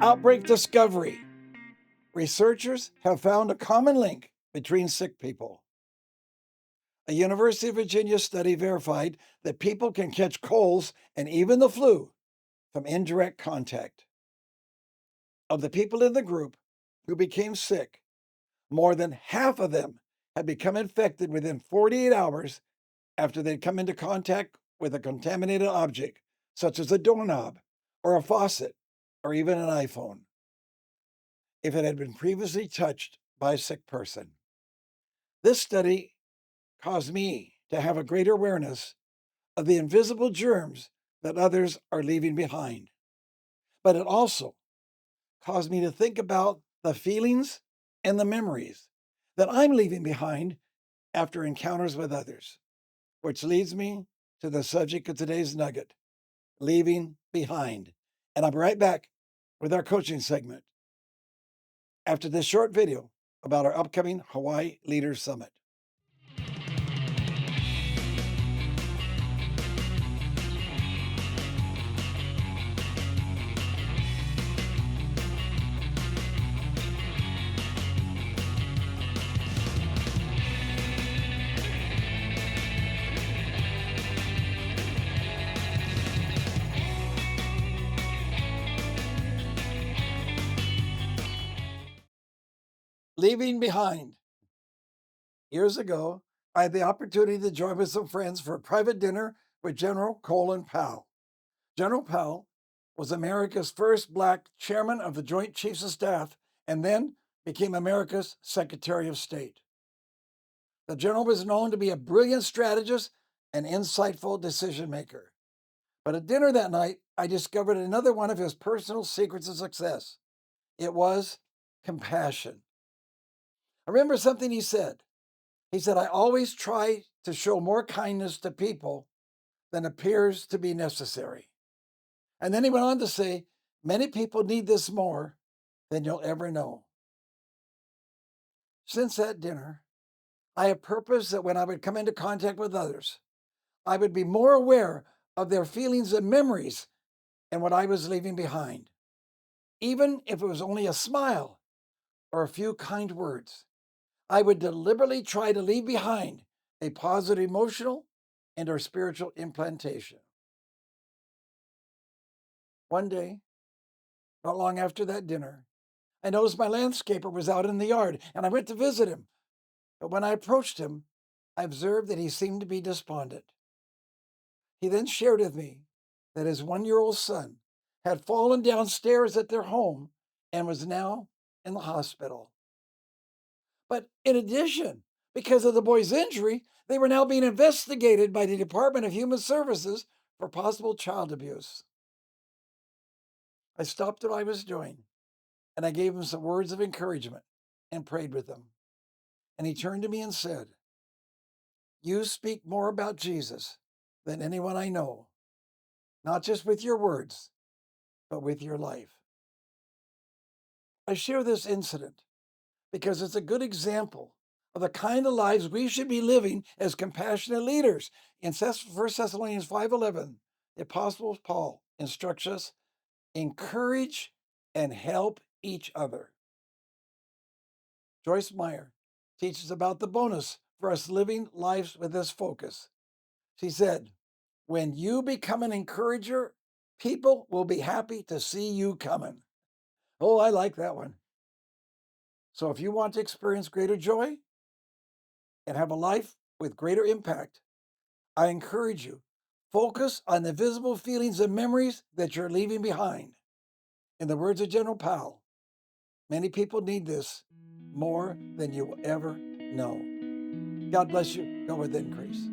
Outbreak discovery. Researchers have found a common link between sick people. A University of Virginia study verified that people can catch colds and even the flu from indirect contact. Of the people in the group who became sick, more than half of them had become infected within 48 hours after they'd come into contact with a contaminated object, such as a doorknob or a faucet or even an iPhone, if it had been previously touched by a sick person. This study caused me to have a greater awareness of the invisible germs that others are leaving behind. But it also caused me to think about the feelings and the memories that I'm leaving behind after encounters with others, which leads me to the subject of today's nugget, leaving behind. And I'll be right back with our coaching segment after this short video about our upcoming Hawaii Leaders Summit. Leaving behind. Years ago, I had the opportunity to join with some friends for a private dinner with General Colin Powell. General Powell was America's first Black chairman of the Joint Chiefs of Staff and then became America's Secretary of State. The general was known to be a brilliant strategist and insightful decision maker. But at dinner that night, I discovered another one of his personal secrets of success. It was compassion. I remember something he said. He said, I always try to show more kindness to people than appears to be necessary. And then he went on to say, many people need this more than you'll ever know. Since that dinner, I have purposed that when I would come into contact with others, I would be more aware of their feelings and memories and what I was leaving behind, even if it was only a smile or a few kind words. I would deliberately try to leave behind a positive emotional and or spiritual implantation. One day, not long after that dinner, I noticed my landscaper was out in the yard and I went to visit him. But when I approached him, I observed that he seemed to be despondent. He then shared with me that his 1-year-old son had fallen downstairs at their home and was now in the hospital. But in addition, because of the boy's injury, they were now being investigated by the Department of Human Services for possible child abuse. I stopped what I was doing and I gave him some words of encouragement and prayed with him. And he turned to me and said, you speak more about Jesus than anyone I know, not just with your words, but with your life. I share this incident because it's a good example of the kind of lives we should be living as compassionate leaders. In 1 Thessalonians 5:11, the Apostle Paul instructs us, encourage and help each other. Joyce Meyer teaches about the bonus for us living lives with this focus. She said, when you become an encourager, people will be happy to see you coming. Oh, I like that one. So if you want to experience greater joy and have a life with greater impact, I encourage you, focus on the visible feelings and memories that you're leaving behind. In the words of General Powell, many people need this more than you will ever know. God bless you. Go with increase.